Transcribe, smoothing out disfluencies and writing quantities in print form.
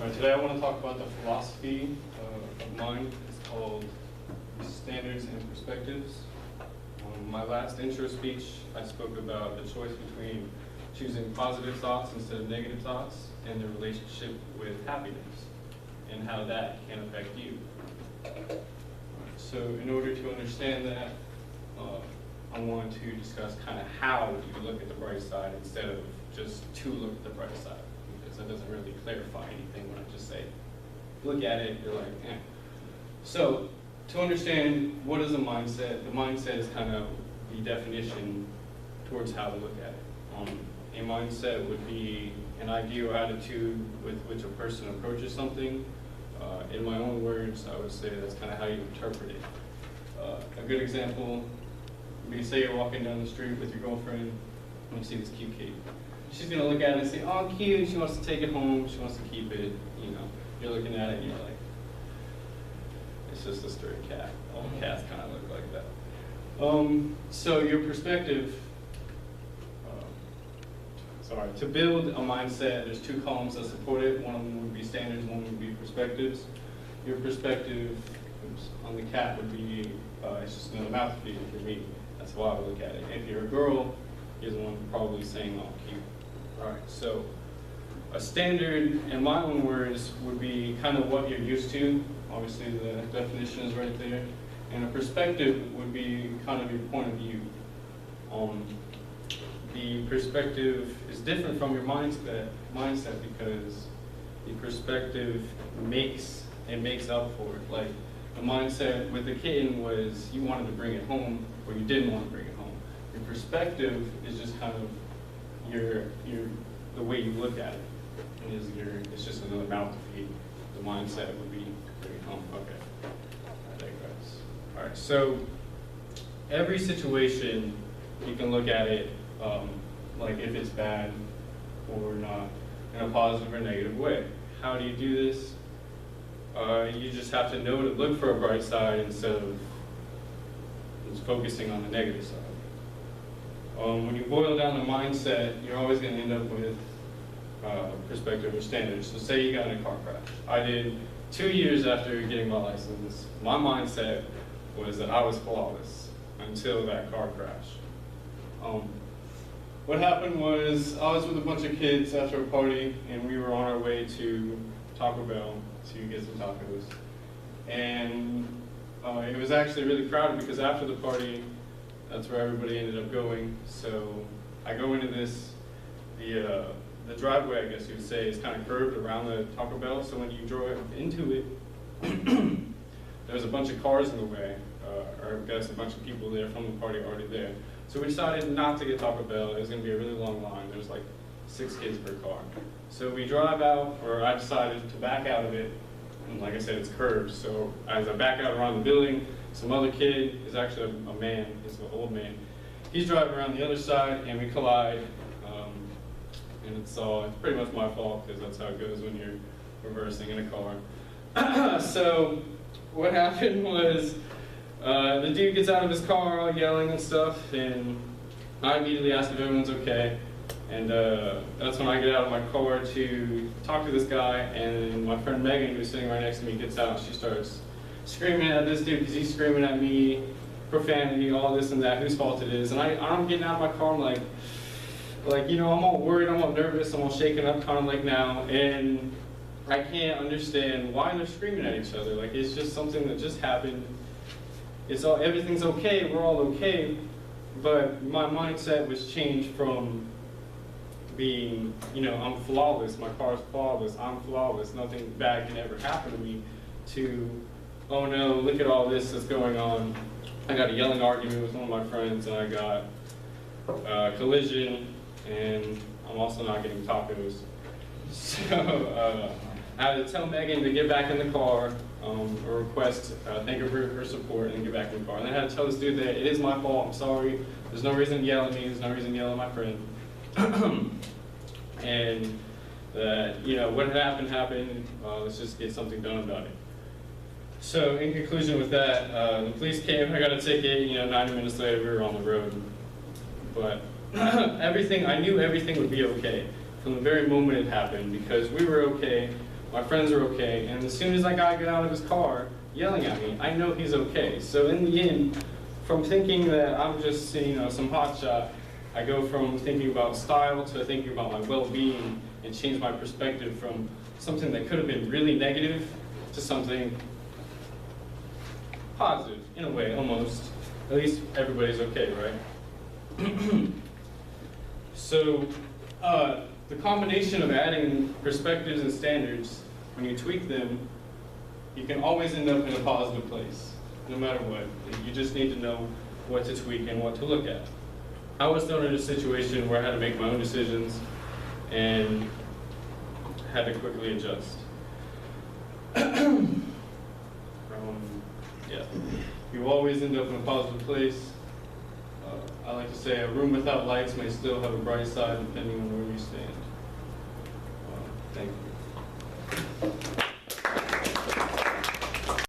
Today I want to talk about the philosophy of mine. It's called Standards and Perspectives. My last intro speech, I spoke about the choice between choosing positive thoughts instead of negative thoughts and the relationship with happiness and how that can affect you. So in order to understand that, I want to discuss kind of how you look at the bright side instead of just to look at the bright side, because that doesn't really clarify anything when I just say, look at it, you're like, eh. So to understand what is a mindset, the mindset is kind of the definition towards how to look at it. A mindset would be an idea or attitude with which a person approaches something. In my own words, I would say that's kind of how you interpret it. A good example, maybe say you're walking down the street with your girlfriend and you see this cute kid. She's going to look at it and say, oh, cute, she wants to take it home, she wants to keep it, you know. You're looking at it and you're like, it's just a stray cat. All cats kind of look like that. So your perspective, to build a mindset, there's two columns that support it. One of them would be standards, one would be perspectives. Your perspective on the cat would be, it's just another mouth feeder for me. That's how I would look at it. If you're a girl, you're the one probably saying, oh, cute. All right, so a standard, in my own words, would be kind of what you're used to. Obviously, the definition is right there. And a perspective would be kind of your point of view. The perspective is different from your mindset because the perspective makes up for it. Like the mindset with the kitten was you wanted to bring it home, or you didn't want to bring it home. Your perspective is just kind of the way you look at it. It's just another mouth to feed. The mindset would be bring it home. Okay, I digress. All right, so every situation you can look at it like if it's bad or not in a positive or negative way. How do you do this? You just have to know to look for a bright side instead of just focusing on the negative side. When you boil down the mindset, you're always going to end up with perspective or standards. So say you got in a car crash. I did 2 years after getting my license. My mindset was that I was flawless until that car crash. What happened was I was with a bunch of kids after a party, and we were on our way to Taco Bell to get some tacos. And it was actually really crowded because after the party, that's where everybody ended up going. So I go into this, the driveway, I guess you would say, is kind of curved around the Taco Bell. So when you drove into it, there was a bunch of cars in the way, or I guess a bunch of people there from the party already there. So we decided not to get Taco Bell. It was going to be a really long line. There was like 6 kids per car. So we drive out, or I decided to back out of it. And like I said, it's curved. So as I back out around the building, some other kid is actually a man. He's an old man. He's driving around the other side, and we collide. And it's pretty much my fault because that's how it goes when you're reversing in a car. So what happened was the dude gets out of his car all yelling and stuff, and I immediately ask if everyone's okay. And that's when I get out of my car to talk to this guy, and my friend Megan, who's sitting right next to me, gets out. She starts screaming at this dude because he's screaming at me, profanity, all this and that, whose fault it is. And I'm getting out of my car, I'm like, you know, I'm all worried, I'm all nervous, I'm all shaken up kind of like now, and I can't understand why they're screaming at each other. Like, it's just something that just happened. Everything's okay, we're all okay, but my mindset was changed from being, you know, I'm flawless, my car's flawless, I'm flawless, nothing bad can ever happen to me, to, oh no, look at all this that's going on. I got a yelling argument with one of my friends, and I got a collision, and I'm also not getting tacos. So I had to tell Megan to get back in the car, or request, thank her for her support, and get back in the car. And then I had to tell this dude that it is my fault, I'm sorry, there's no reason to yell at me, there's no reason to yell at my friend. And that, you know, what happened, let's just get something done about it. So in conclusion with that, the police came, I got a ticket, you know, 90 minutes later we were on the road. But I knew everything would be okay from the very moment it happened, because we were okay my friends are okay, and as soon as that guy got out of his car yelling at me, I know he's okay. So in the end, from thinking that I'm just, some hotshot, I go from thinking about style to thinking about my well-being and change my perspective from something that could have been really negative to something positive, in a way, almost. At least everybody's okay, right? So, the combination of adding perspectives and standards, when you tweak them, you can always end up in a positive place, no matter what. You just need to know what to tweak and what to look at. I was thrown in a situation where I had to make my own decisions and had to quickly adjust. Yeah, you always end up in a positive place. I like to say a room without lights may still have a bright side depending on where you stand.